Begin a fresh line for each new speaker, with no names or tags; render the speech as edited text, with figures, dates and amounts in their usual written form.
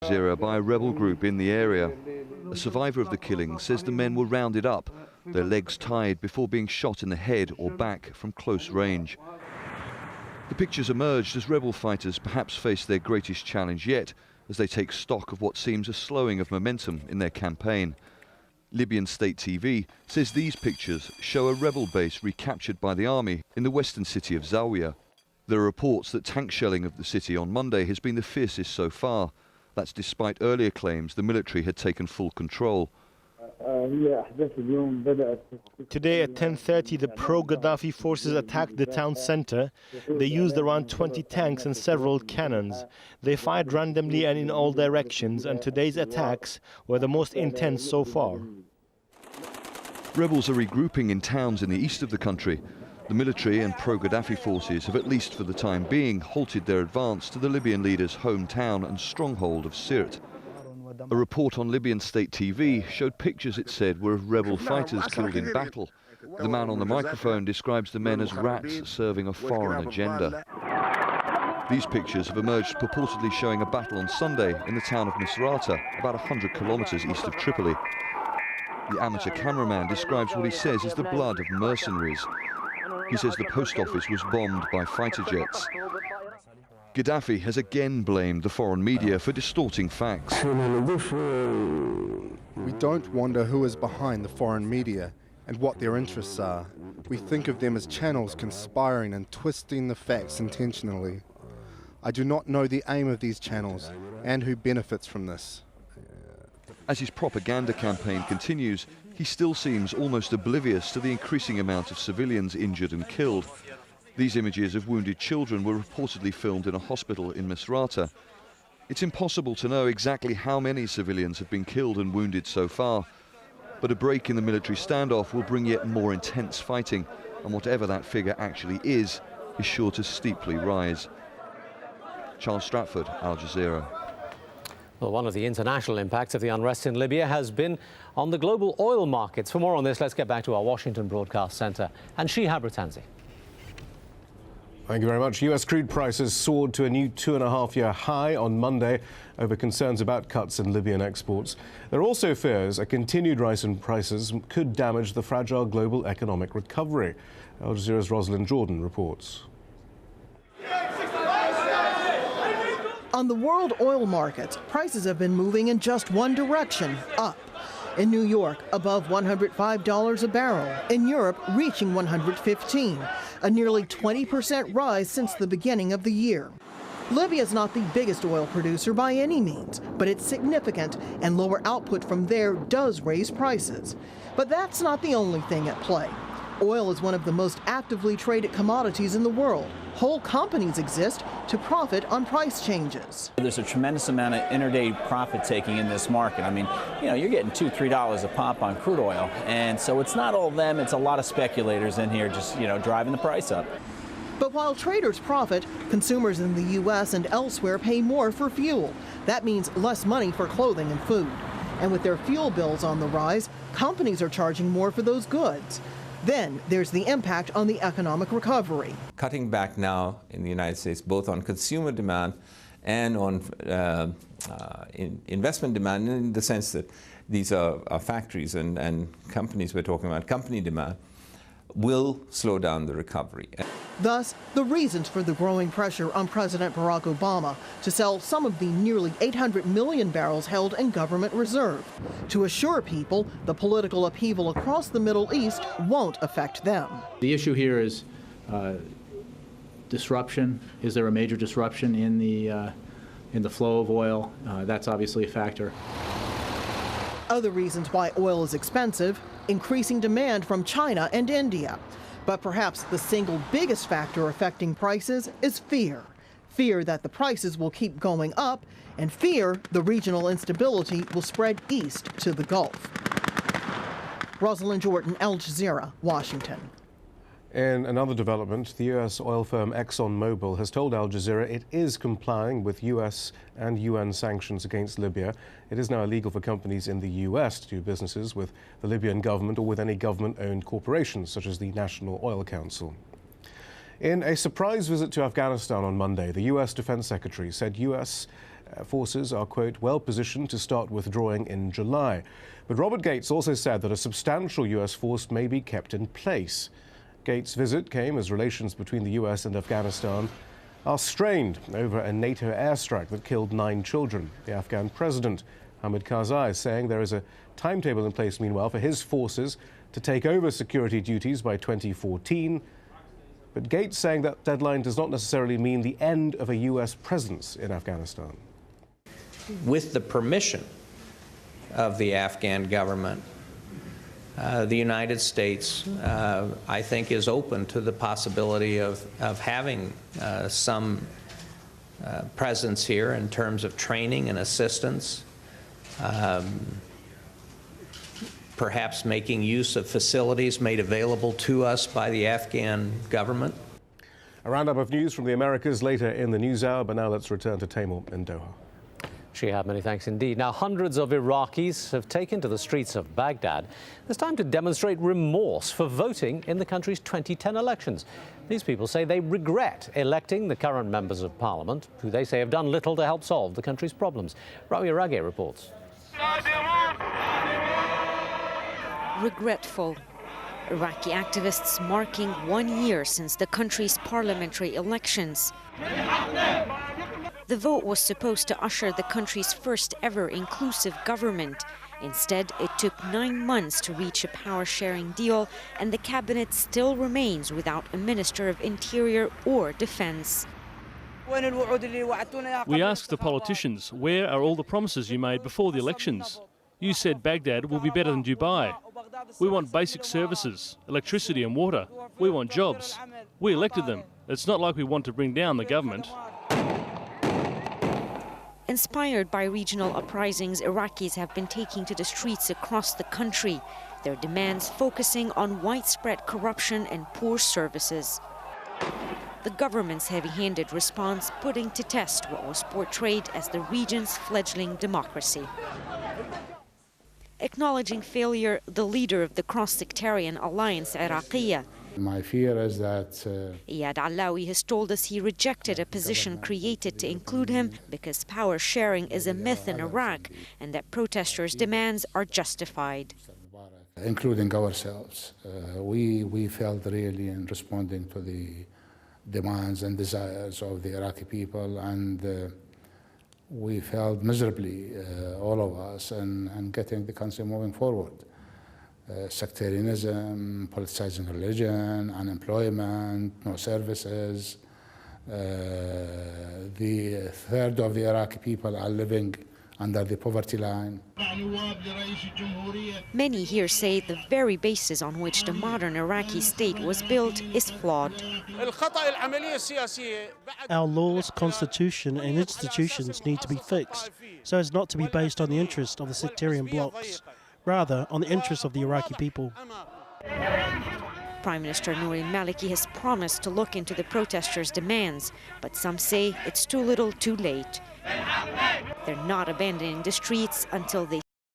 AlJazeera by a rebel group in the area. A survivor of the killing says the men were rounded up, their legs tied before being shot in the head or back from close range. The pictures emerged as rebel fighters perhaps face their greatest challenge yet, as they take stock of what seems a slowing of momentum in their campaign. Libyan state TV says these pictures show a rebel base recaptured by the army in the western city of Zawiya. There are reports that tank shelling of the city on Monday has been the fiercest so far. That's despite earlier claims the military had taken full control.
Today at 10:30, the pro-Gaddafi forces attacked the town center. They used around 20 tanks and several cannons. They fired randomly and in all directions, and today's attacks were the most intense so far.
Rebels are regrouping in towns in the east of the country. The military and pro-Gaddafi forces have, at least for the time being, halted their advance to the Libyan leader's hometown and stronghold of Sirte. A report on Libyan state TV showed pictures, it said, were of rebel fighters killed in battle. The man on the microphone describes the men as rats serving a foreign agenda. These pictures have emerged purportedly showing a battle on Sunday in the town of Misrata, about 100 kilometers east of Tripoli. The amateur cameraman describes what he says is the blood of mercenaries. He says the post office was bombed by fighter jets. Gaddafi has again blamed the foreign media for distorting facts.
We don't wonder who is behind the foreign media and what their interests are. We think of them as channels conspiring and twisting the facts intentionally. I do not know the aim of these channels and who benefits from this.
As his propaganda campaign continues, he still seems almost oblivious to the increasing amount of civilians injured and killed. These images of wounded children were reportedly filmed in a hospital in Misrata. It's impossible to know exactly how many civilians have been killed and wounded so far, but a break in the military standoff will bring yet more intense fighting, and whatever that figure actually is sure to steeply rise. Charles Stratford, Al Jazeera.
Well, one of the international impacts of the unrest in Libya has been on the global oil markets. For more on this, let's get back to our Washington broadcast center and Shihab Ratanzi.
Thank you very much. U.S. crude prices soared to a new 2.5-year high on Monday over concerns about cuts in Libyan exports. There are also fears a continued rise in prices could damage the fragile global economic recovery. Al Jazeera's Rosalind Jordan reports.
On the world oil markets, prices have been moving in just one direction, up. In New York, above $105 a barrel. In Europe, reaching $115, a nearly 20% rise since the beginning of the year. Libya is not the biggest oil producer by any means, but it's significant, and lower output from there does raise prices. But that's not the only thing at play. Oil is one of the most actively traded commodities in the world. Whole companies exist to profit on price changes.
There's a tremendous amount of intraday profit taking in this market. I mean, you're getting $2, $3 a pop on crude oil. And so it's not all them, it's a lot of speculators in here just, driving the price up.
But while traders profit, consumers in the U.S. and elsewhere pay more for fuel. That means less money for clothing and food. And with their fuel bills on the rise, companies are charging more for those goods. Then there's the impact on the economic recovery.
Cutting back now in the United States, both on consumer demand and on investment demand, in the sense that these are factories and companies we're talking about, company demand, will slow down the recovery.
Thus, the reasons for the growing pressure on President Barack Obama to sell some of the nearly 800 million barrels held in government reserve, to assure people the political upheaval across the Middle East won't affect them.
The issue here is disruption. Is there a major disruption in the flow of oil? That's obviously a factor.
Other reasons why oil is expensive: increasing demand from China and India. But perhaps the single biggest factor affecting prices is fear. Fear that the prices will keep going up, and fear the regional instability will spread east to the Gulf. Rosalind Jordan, Al Jazeera, Washington.
In another development, the U.S. oil firm ExxonMobil has told Al Jazeera it is complying with U.S. and UN sanctions against Libya. It is now illegal for companies in the U.S. to do businesses with the Libyan government or with any government-owned corporations, such as the National Oil Council. In a surprise visit to Afghanistan on Monday, the U.S. Defense Secretary said U.S. forces are, quote, well positioned to start withdrawing in July. But Robert Gates also said that a substantial US force may be kept in place. Gates' visit came as relations between the US and Afghanistan are strained over a NATO airstrike that killed 9 children. The Afghan president, Hamid Karzai, is saying there is a timetable in place, meanwhile, for his forces to take over security duties by 2014. But Gates saying that deadline does not necessarily mean the end of a US presence in Afghanistan.
With the permission of the Afghan government, the United States, I think, is open to the possibility of having some presence here in terms of training and assistance, perhaps making use of facilities made available to us by the Afghan government.
A roundup of news from the Americas later in the NewsHour, but now let's return to Taimur in Doha.
Shihab, many thanks indeed. Now, hundreds of Iraqis have taken to the streets of Baghdad this time to demonstrate remorse for voting in the country's 2010 elections. These people say they regret electing the current members of parliament, who they say have done little to help solve the country's problems. Rawi Rage reports.
Regretful. Iraqi activists marking 1 year since the country's parliamentary elections. The vote was supposed to usher the country's first ever inclusive government. Instead, it took 9 months to reach a power-sharing deal, and the cabinet still remains without a Minister of Interior or Defense.
We asked the politicians, where are all the promises you made before the elections? You said Baghdad will be better than Dubai. We want basic services, electricity and water. We want jobs. We elected them. It's not like we want to bring down the government.
Inspired by regional uprisings, Iraqis have been taking to the streets across the country, their demands focusing on widespread corruption and poor services. The government's heavy-handed response putting to test what was portrayed as the region's fledgling democracy. Acknowledging failure, the leader of the cross-sectarian alliance, Iraqiyya,
my fear is that
Iyad Allawi has told us he rejected a position created to include him because power sharing is a myth in Iraq and that protesters' demands are justified.
Including ourselves, we failed really in responding to the demands and desires of the Iraqi people, and we failed miserably, all of us, in getting the country moving forward. Sectarianism, politicizing religion, unemployment, no services. The third of the Iraqi people are living under the poverty line.
Many here say the very basis on which the modern Iraqi state was built is flawed.
Our laws, constitution and institutions need to be fixed so as not to be based on the interests of the sectarian blocs, rather on the interests of the Iraqi people.
Prime Minister Nouri Maliki has promised to look into the protesters' demands, but some say it's too little too late. They're not abandoning the streets until they